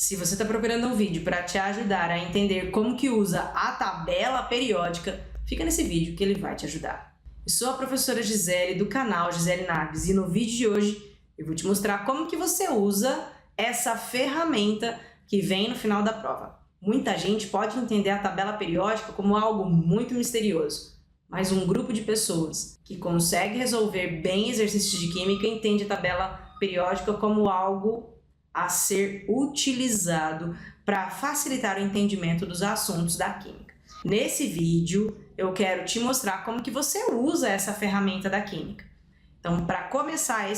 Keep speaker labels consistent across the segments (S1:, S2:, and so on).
S1: Se você está procurando um vídeo para te ajudar a entender como que usa a tabela periódica, fica nesse vídeo que ele vai te ajudar. Eu sou a professora Gisele do canal Gisele Naves e no vídeo de hoje eu vou te mostrar como que você usa essa ferramenta que vem no final da prova. Muita gente pode entender a tabela periódica como algo muito misterioso, mas um grupo de pessoas que consegue resolver bem exercícios de química entende a tabela periódica como algo a ser utilizado para facilitar o entendimento dos assuntos da química. Nesse vídeo, eu quero te mostrar como que você usa essa ferramenta da química. Então, para começar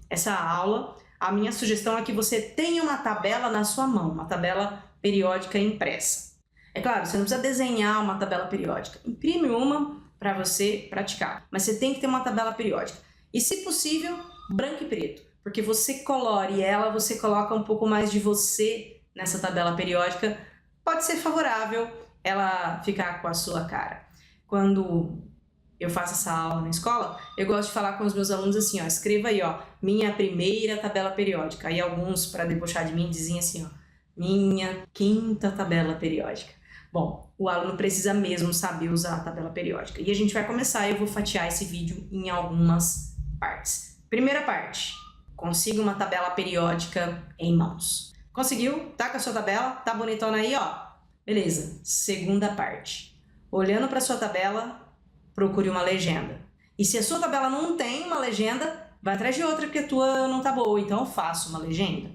S1: essa aula, a minha sugestão é que você tenha uma tabela na sua mão, uma tabela periódica impressa. É claro, você não precisa desenhar uma tabela periódica. Imprime uma para você praticar, mas você tem que ter uma tabela periódica. E, se possível, branco e preto. Porque você colore ela, você coloca um pouco mais de você nessa tabela periódica, pode ser favorável ela ficar com a sua cara. Quando eu faço essa aula na escola, eu gosto de falar com os meus alunos assim, ó, escreva aí, ó, minha primeira tabela periódica. Aí alguns, para debochar de mim, dizem assim, ó, minha quinta tabela periódica. Bom, o aluno precisa mesmo saber usar a tabela periódica. E a gente vai começar, eu vou fatiar esse vídeo em algumas partes. Primeira parte. Consiga uma tabela periódica em mãos. Conseguiu? Tá com a sua tabela? Tá bonitona aí, ó? Beleza. Segunda parte. Olhando para sua tabela, procure uma legenda. E se a sua tabela não tem uma legenda, vai atrás de outra porque a tua não tá boa, então faça uma legenda.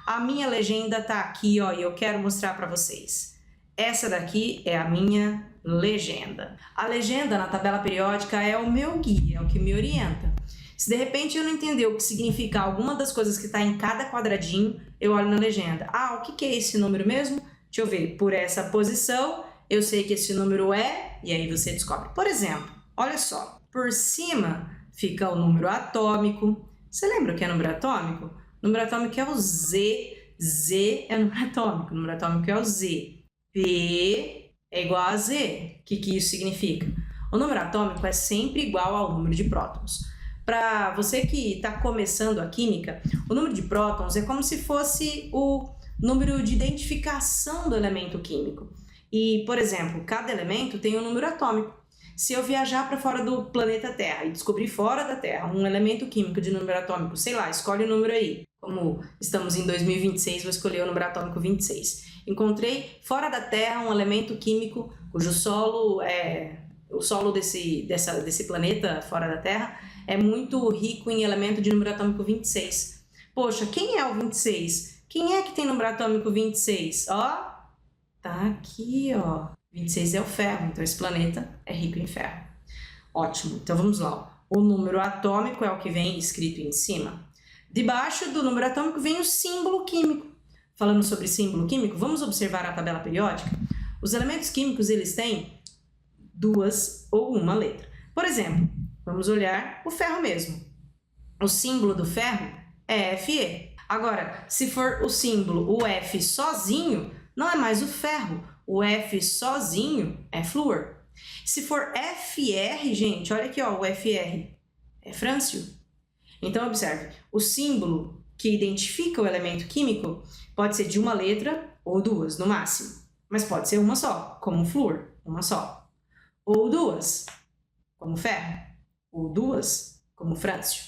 S1: A minha legenda tá aqui, ó, e eu quero mostrar para vocês. Essa daqui é a minha legenda. A legenda na tabela periódica é o meu guia, é o que me orienta. Se de repente eu não entender o que significa alguma das coisas que está em cada quadradinho, eu olho na legenda. Ah, o que é esse número mesmo? Deixa eu ver. Por essa posição, eu sei que esse número é... E aí você descobre. Por exemplo, olha só. Por cima fica o número atômico. Você lembra o que é número atômico? O número atômico é o Z. Z é o número atômico. O número atômico é o Z. P é igual a Z. O que isso significa? O número atômico é sempre igual ao número de prótons. Para você que está começando a química, o número de prótons é como se fosse o número de identificação do elemento químico. E, por exemplo, cada elemento tem um número atômico. Se eu viajar para fora do planeta Terra e descobrir fora da Terra um elemento químico de número atômico, sei lá, escolhe o número aí. Como estamos em 2026, vou escolher o número atômico 26. Encontrei fora da Terra um elemento químico cujo solo o solo desse planeta fora da Terra é muito rico em elemento de número atômico 26. Poxa, quem é o 26? Quem é que tem número atômico 26? Ó, tá aqui, ó. 26 é o ferro, então esse planeta é rico em ferro. Ótimo, então vamos lá. Ó. O número atômico é o que vem escrito em cima. Debaixo do número atômico vem o símbolo químico. Falando sobre símbolo químico, vamos observar a tabela periódica? Os elementos químicos, eles têm duas ou uma letra. Por exemplo, vamos olhar o ferro mesmo. O símbolo do ferro é Fe. Agora, se for o símbolo, o F sozinho, não é mais o ferro. O F sozinho é flúor. Se for FR, gente, olha aqui, ó, o FR é frâncio. Então, observe, o símbolo que identifica o elemento químico pode ser de uma letra ou duas, no máximo. Mas pode ser uma só, como flúor, uma só. Ou duas, como ferro. Ou duas, como frâncio.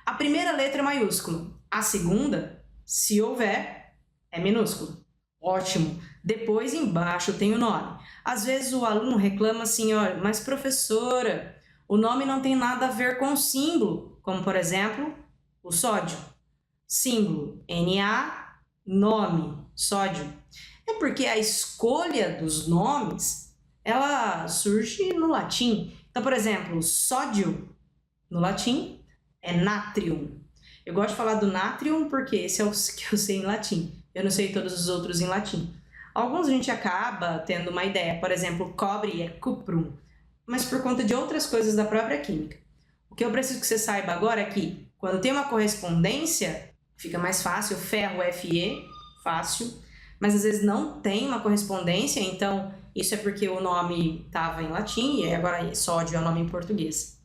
S1: A primeira letra é maiúsculo. A segunda, se houver, é minúsculo. Ótimo. Depois, embaixo, tem o nome. Às vezes o aluno reclama assim, ó, mas professora, o nome não tem nada a ver com o símbolo. Como, por exemplo, o sódio. Símbolo, Na, nome, sódio. É porque a escolha dos nomes, ela surge no latim. Então, por exemplo, sódio, no latim, é natrium. Eu gosto de falar do natrium porque esse é o que eu sei em latim. Eu não sei todos os outros em latim. Alguns a gente acaba tendo uma ideia. Por exemplo, cobre é cuprum. Mas por conta de outras coisas da própria química. O que eu preciso que você saiba agora é que quando tem uma correspondência, fica mais fácil. Ferro, Fe, fácil. Mas às vezes não tem uma correspondência, então isso é porque o nome estava em latim e agora sódio é o nome em português.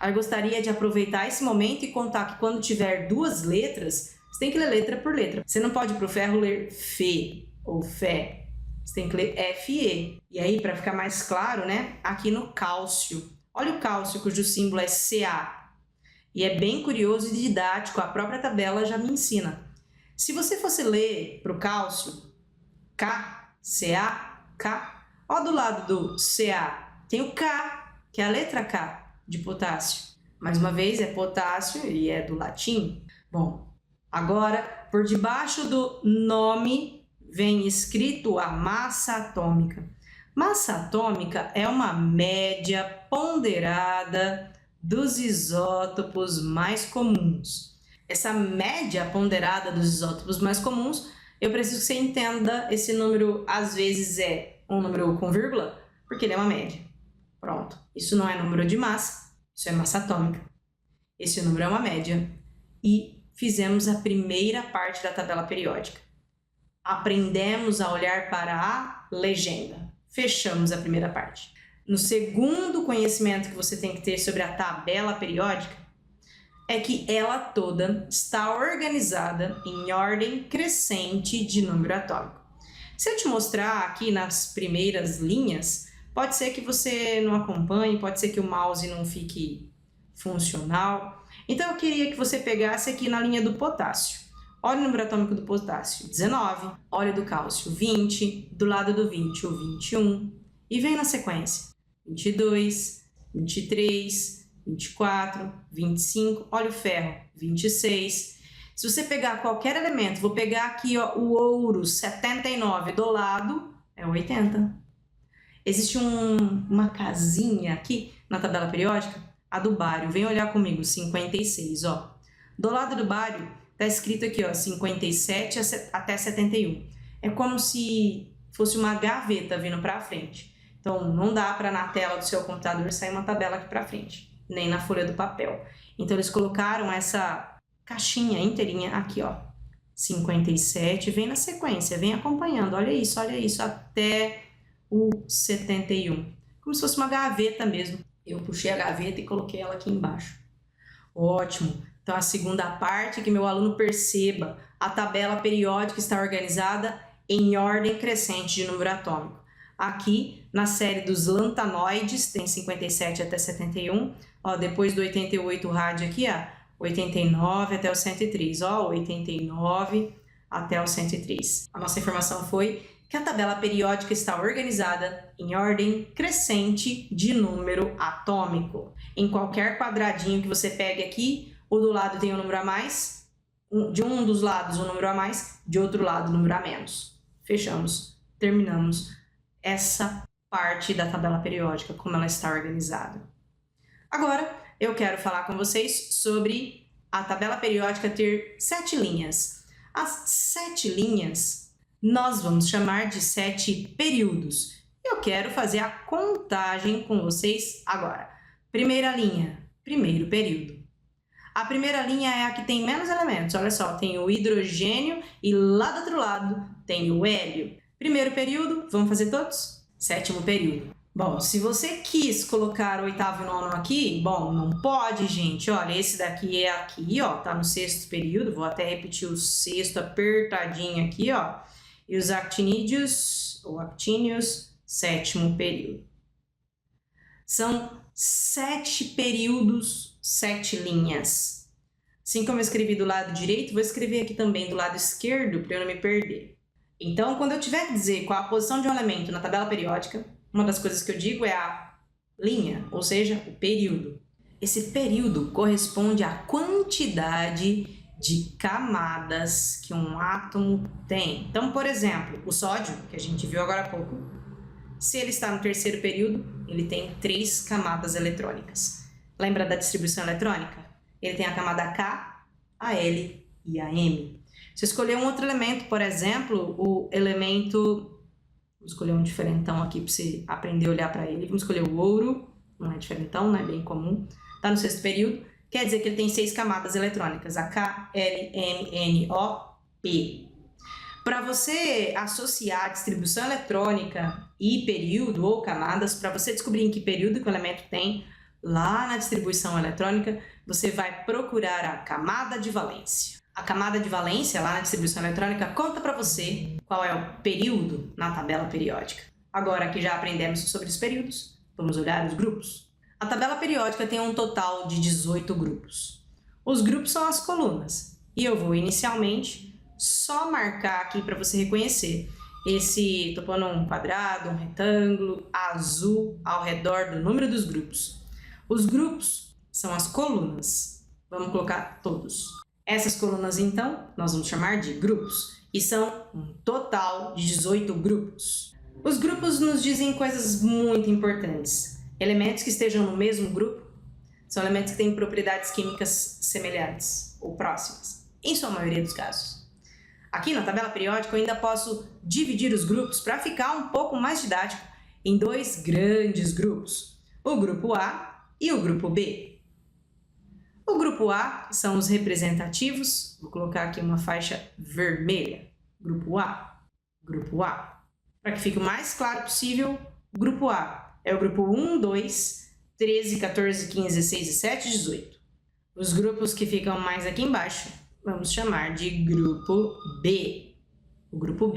S1: Eu gostaria de aproveitar esse momento e contar que quando tiver duas letras, você tem que ler letra por letra. Você não pode para o ferro ler Fe ou Fé. Você tem que ler Fe. E aí, para ficar mais claro, né? Aqui no cálcio. Olha o cálcio, cujo símbolo é Ca. E é bem curioso e didático, a própria tabela já me ensina. Se você fosse ler para o cálcio, K, Ca, K, ó do lado do Ca, tem o K, que é a letra K de potássio. Mais uma vez, é potássio e é do latim. Bom, agora, por debaixo do nome, vem escrito a massa atômica. Massa atômica é uma média ponderada dos isótopos mais comuns. Essa média ponderada dos isótopos mais comuns, eu preciso que você entenda, esse número às vezes é um número com vírgula, porque ele é uma média. Pronto, isso não é número de massa, isso é massa atômica. Esse número é uma média. E fizemos a primeira parte da tabela periódica. Aprendemos a olhar para a legenda. Fechamos a primeira parte. No segundo conhecimento que você tem que ter sobre a tabela periódica, é que ela toda está organizada em ordem crescente de número atômico. Se eu te mostrar aqui nas primeiras linhas, pode ser que você não acompanhe, pode ser que o mouse não fique funcional. Então eu queria que você pegasse aqui na linha do potássio. Olha o número atômico do potássio, 19. Olha do cálcio, 20. Do lado do 20, o 21. E vem na sequência, 22, 23, 24, 25. Olha o ferro, 26. Se você pegar qualquer elemento, vou pegar aqui ó, o ouro, 79. Do lado, é 80. Existe uma casinha aqui na tabela periódica, a do bário. Vem olhar comigo, 56, ó. Do lado do bário, tá escrito aqui, ó, 57 até 71. É como se fosse uma gaveta vindo para frente. Então, não dá para na tela do seu computador sair uma tabela aqui para frente, nem na folha do papel. Então, eles colocaram essa caixinha inteirinha aqui, ó. 57, vem na sequência, vem acompanhando. Olha isso, até o 71. Como se fosse uma gaveta mesmo. Eu puxei a gaveta e coloquei ela aqui embaixo. Ótimo. Então, a segunda parte é que meu aluno perceba, a tabela periódica está organizada em ordem crescente de número atômico. Aqui, na série dos lantanoides, tem 57 até 71. Ó, depois do 88 rádio aqui, ó, 89 até o 103. Ó, 89 até o 103. A nossa informação foi que a tabela periódica está organizada em ordem crescente de número atômico. Em qualquer quadradinho que você pegue aqui, o do lado tem um número a mais, de um dos lados um número a mais, de outro lado um número a menos. Fechamos, terminamos essa parte da tabela periódica, como ela está organizada. Agora, eu quero falar com vocês sobre a tabela periódica ter 7 linhas. As 7 linhas nós vamos chamar de 7 períodos. Eu quero fazer a contagem com vocês agora. Primeira linha, primeiro período. A primeira linha é a que tem menos elementos. Olha só, tem o hidrogênio e lá do outro lado tem o hélio. Primeiro período, vamos fazer todos? Sétimo período. Bom, se você quis colocar o oitavo e nono aqui, bom, não pode, gente. Olha, esse daqui é aqui, ó, tá no sexto período. Vou até repetir o sexto apertadinho aqui, ó. E os actinídeos, ou actíneos, sétimo período. São 7 períodos, 7 linhas. Assim como eu escrevi do lado direito, vou escrever aqui também do lado esquerdo para eu não me perder. Então, quando eu tiver que dizer qual a posição de um elemento na tabela periódica, uma das coisas que eu digo é a linha, ou seja, o período. Esse período corresponde à quantidade de camadas que um átomo tem. Então, por exemplo, o sódio, que a gente viu agora há pouco, se ele está no terceiro período, ele tem 3 camadas eletrônicas. Lembra da distribuição eletrônica? Ele tem a camada K, a L e a M. Se eu escolher um outro elemento, por exemplo, o elemento... Vou escolher um diferentão aqui para você aprender a olhar para ele. Vamos escolher o ouro, não é diferentão, não é bem comum. Está no sexto período, quer dizer que ele tem 6 camadas eletrônicas, a K, L, M, N, O, P. Para você associar a distribuição eletrônica e período ou camadas, para você descobrir em que período que o elemento tem, lá na distribuição eletrônica, você vai procurar a camada de valência. A camada de valência, lá na distribuição eletrônica, conta para você qual é o período na tabela periódica. Agora que já aprendemos sobre os períodos, vamos olhar os grupos. A tabela periódica tem um total de 18 grupos. Os grupos são as colunas. E eu vou inicialmente só marcar aqui para você reconhecer. Estou pondo um quadrado, um retângulo azul ao redor do número dos grupos. Os grupos são as colunas. Vamos colocar todos. Essas colunas, então, nós vamos chamar de grupos. E são um total de 18 grupos. Os grupos nos dizem coisas muito importantes. Elementos que estejam no mesmo grupo são elementos que têm propriedades químicas semelhantes ou próximas, em sua maioria dos casos. Aqui na tabela periódica eu ainda posso dividir os grupos para ficar um pouco mais didático em dois grandes grupos, o grupo A e o grupo B. O grupo A são os representativos, vou colocar aqui uma faixa vermelha, grupo A. Para que fique o mais claro possível, o grupo A é o grupo 1, 2, 13, 14, 15, 16, 17 e 18. Os grupos que ficam mais aqui embaixo, vamos chamar de grupo B. O grupo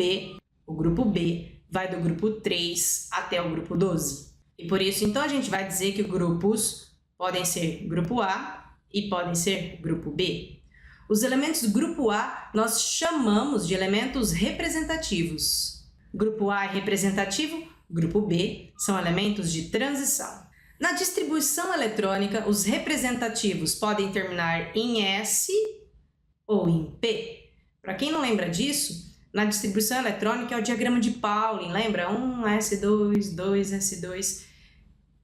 S1: B vai do grupo 3 até o grupo 12. E por isso, então, a gente vai dizer que grupos podem ser grupo A e podem ser grupo B. Os elementos do grupo A nós chamamos de elementos representativos. Grupo A é representativo, grupo B são elementos de transição. Na distribuição eletrônica, os representativos podem terminar em S ou em P. Para quem não lembra disso, na distribuição eletrônica é o diagrama de Pauling, lembra? 1S2, 2S2.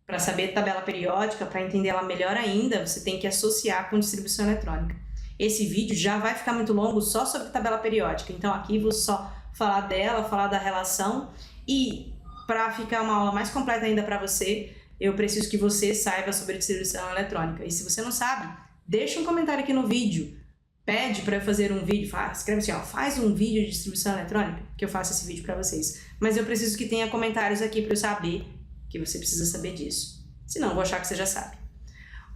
S1: Para saber tabela periódica, para entender ela melhor ainda, você tem que associar com distribuição eletrônica. Esse vídeo já vai ficar muito longo só sobre tabela periódica, então aqui vou só falar dela, falar da relação, e para ficar uma aula mais completa ainda para você, eu preciso que você saiba sobre distribuição eletrônica. E se você não sabe, deixa um comentário aqui no vídeo, pede para eu fazer um vídeo, escreve assim, faz um vídeo de distribuição eletrônica, que eu faço esse vídeo para vocês. Mas eu preciso que tenha comentários aqui para eu saber que você precisa saber disso. Senão, eu vou achar que você já sabe.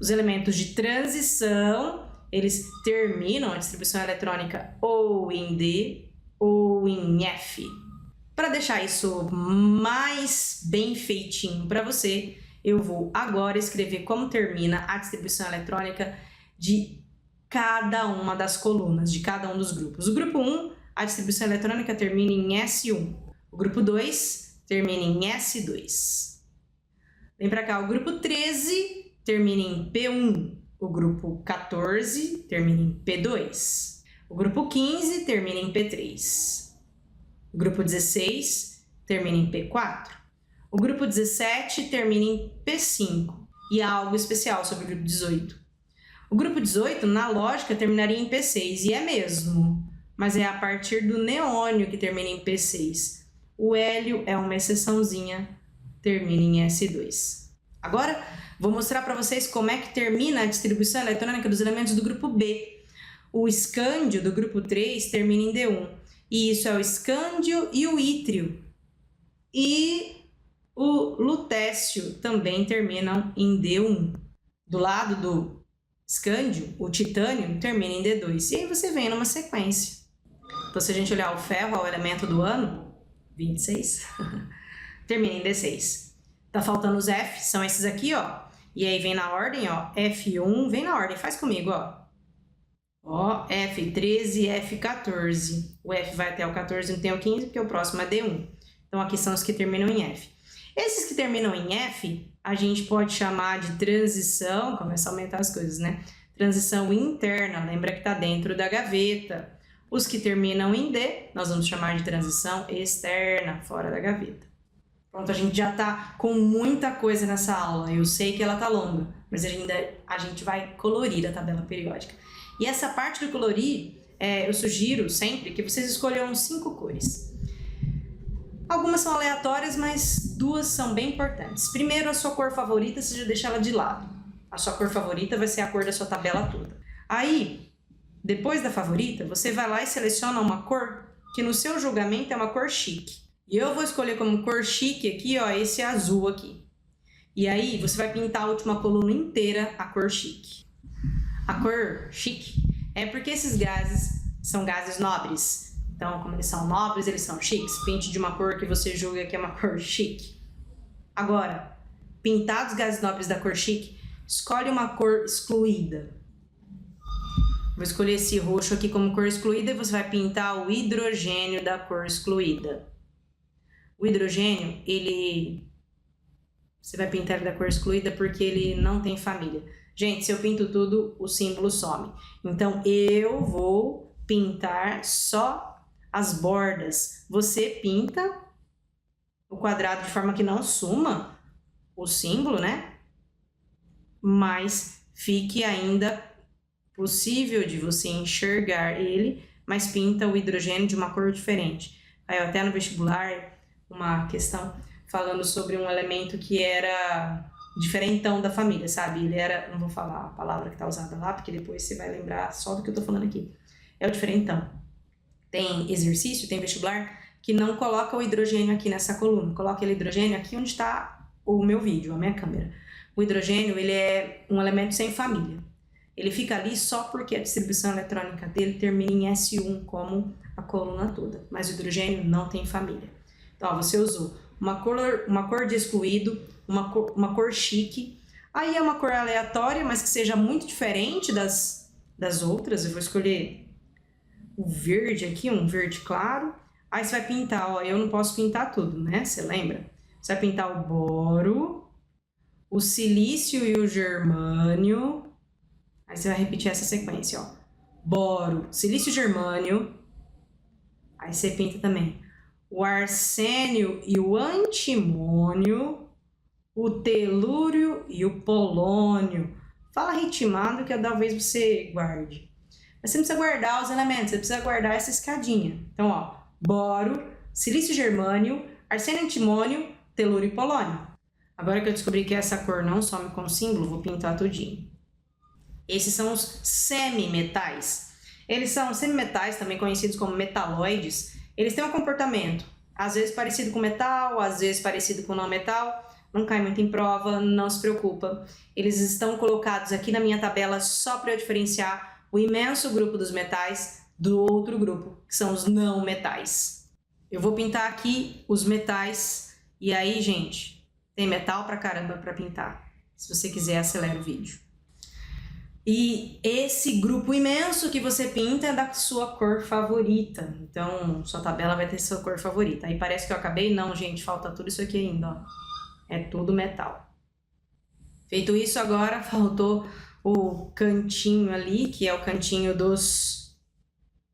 S1: Os elementos de transição, eles terminam a distribuição eletrônica ou em D ou em F. Para deixar isso mais bem feitinho para você, eu vou agora escrever como termina a distribuição eletrônica de cada uma das colunas, de cada um dos grupos. O grupo 1, a distribuição eletrônica termina em S1. O grupo 2 termina em S2. Vem para cá, o grupo 13 termina em P1. O grupo 14 termina em P2. O grupo 15 termina em P3. O grupo 16 termina em P4. O grupo 17 termina em P5. E há algo especial sobre o grupo 18. O grupo 18, na lógica, terminaria em P6. E é mesmo, mas é a partir do neônio que termina em P6. O hélio é uma exceçãozinha, termina em S2. Agora, vou mostrar para vocês como é que termina a distribuição eletrônica dos elementos do grupo B. O escândio do grupo 3 termina em D1. E isso é o escândio e o ítrio. E o lutécio também terminam em D1. Do lado do escândio, o titânio termina em D2. E aí você vem numa sequência. Então, se a gente olhar o ferro, o elemento do ano, 26, termina em D6. Tá faltando os F, são esses aqui, ó. E aí vem na ordem, ó, F1, vem na ordem, faz comigo, ó. Ó, F13, F14. O F vai até o 14, não tem o 15, porque o próximo é D1. Então, aqui são os que terminam em F. Esses que terminam em F, a gente pode chamar de transição, começa a aumentar as coisas, né? Transição interna, lembra que tá dentro da gaveta. Os que terminam em D, nós vamos chamar de transição externa, fora da gaveta. Pronto, a gente já tá com muita coisa nessa aula. Eu sei que ela tá longa, mas a gente vai colorir a tabela periódica. E essa parte do colorir, eu sugiro sempre que vocês escolham 5 cores. Algumas são aleatórias, mas 2 são bem importantes. Primeiro, a sua cor favorita, você já deixa ela de lado. A sua cor favorita vai ser a cor da sua tabela toda. Aí, depois da favorita, você vai lá e seleciona uma cor que no seu julgamento é uma cor chique. E eu vou escolher como cor chique aqui, ó, esse azul aqui. E aí, você vai pintar a última coluna inteira a cor chique. A cor chique É porque esses gases são gases nobres. Então, como eles são nobres, eles são chiques. Pinte de uma cor que você julga que é uma cor chique. Agora, pintar os gases nobres da cor chique, escolhe uma cor excluída. Vou escolher esse roxo aqui como cor excluída e você vai pintar o hidrogênio da cor excluída. O hidrogênio, você vai pintar ele da cor excluída porque ele não tem família. Gente, se eu pinto tudo, o símbolo some. Então, eu vou pintar só as bordas. Você pinta o quadrado de forma que não suma o símbolo, né? Mas fique ainda possível de você enxergar ele, mas pinta o hidrogênio de uma cor diferente. Aí, até no vestibular, uma questão falando sobre um elemento que era diferentão da família, sabe? Ele era, não vou falar a palavra que tá usada lá, porque depois você vai lembrar só do que eu tô falando aqui. É o diferentão. Tem exercício, tem vestibular, que não coloca o hidrogênio aqui nessa coluna. Coloca ele hidrogênio aqui onde está o meu vídeo, a minha câmera. O hidrogênio, ele é um elemento sem família. Ele fica ali só porque a distribuição eletrônica dele termina em S1, como a coluna toda. Mas o hidrogênio não tem família. Então, ó, você usou uma cor de excluído, uma cor chique. Aí é uma cor aleatória, mas que seja muito diferente das outras. Eu vou escolher o verde aqui, um verde claro. Aí você vai pintar, ó, eu não posso pintar tudo, né? Você lembra? Você vai pintar o boro, o silício e o germânio. Aí você vai repetir essa sequência, ó. Boro, silício e germânio. Aí você pinta também o arsênio e o antimônio, o telúrio e o polônio. Fala ritmado que talvez você guarde. Mas você não precisa guardar os elementos, você precisa guardar essa escadinha. Então, ó, boro, silício e germânio, arsênio e antimônio, telúrio e polônio. Agora que eu descobri que essa cor não some com símbolo, vou pintar tudinho. Esses são os semimetais. Eles são semimetais, também conhecidos como metaloides. Eles têm um comportamento, às vezes parecido com metal, às vezes parecido com não metal. Não cai muito em prova, não se preocupa. Eles estão colocados aqui na minha tabela só para eu diferenciar o imenso grupo dos metais do outro grupo, que são os não metais. Eu vou pintar aqui os metais e aí, gente, tem metal pra caramba para pintar. Se você quiser, acelera o vídeo. E esse grupo imenso que você pinta é da sua cor favorita. Então, sua tabela vai ter sua cor favorita. Aí parece que eu acabei? Não, gente, falta tudo isso aqui ainda, ó. É tudo metal. Feito isso, agora faltou o cantinho ali, que é o cantinho dos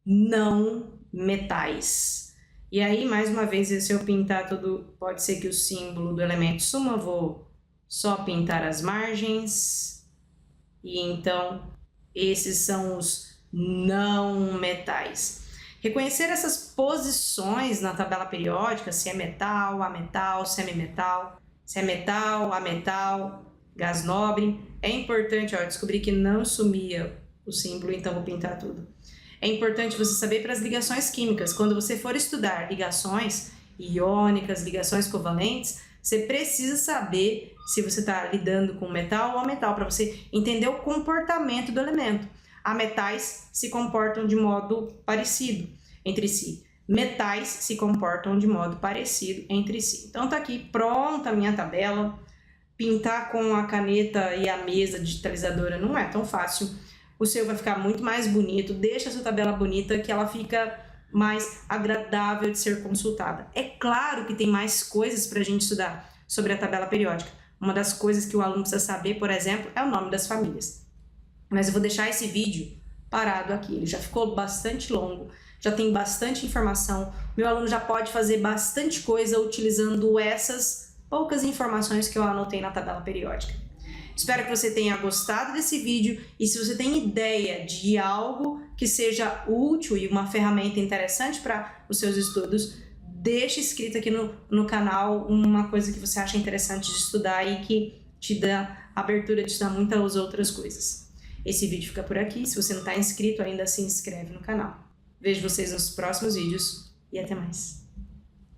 S1: não metais. E aí, mais uma vez, se eu pintar tudo, pode ser que o símbolo do elemento suma. Vou só pintar as margens. E então, esses são os não metais. Reconhecer essas posições na tabela periódica, se é metal, ametal, semimetal, se é metal, ametal, gás nobre, é importante. Ó, eu descobri que não sumia o símbolo, então vou pintar tudo. É importante você saber para as ligações químicas. Quando você for estudar ligações iônicas, ligações covalentes, você precisa saber se você está lidando com metal ou ametal, para você entender o comportamento do elemento. Ametais se comportam de modo parecido entre si. Metais se comportam de modo parecido entre si. Então tá aqui pronta a minha tabela. Pintar com a caneta e a mesa digitalizadora não é tão fácil. O seu vai ficar muito mais bonito. Deixa a sua tabela bonita que ela fica mais agradável de ser consultada. É claro que tem mais coisas para a gente estudar sobre a tabela periódica. Uma das coisas que o aluno precisa saber, por exemplo, é o nome das famílias. Mas eu vou deixar esse vídeo parado aqui. Ele já ficou bastante longo, já tem bastante informação. Meu aluno já pode fazer bastante coisa utilizando essas poucas informações que eu anotei na tabela periódica. Espero que você tenha gostado desse vídeo e se você tem ideia de algo que seja útil e uma ferramenta interessante para os seus estudos, deixe escrito aqui no canal uma coisa que você acha interessante de estudar e que te dá abertura de estudar muitas outras coisas. Esse vídeo fica por aqui. Se você não está inscrito ainda, se inscreve no canal. Vejo vocês nos próximos vídeos e até mais.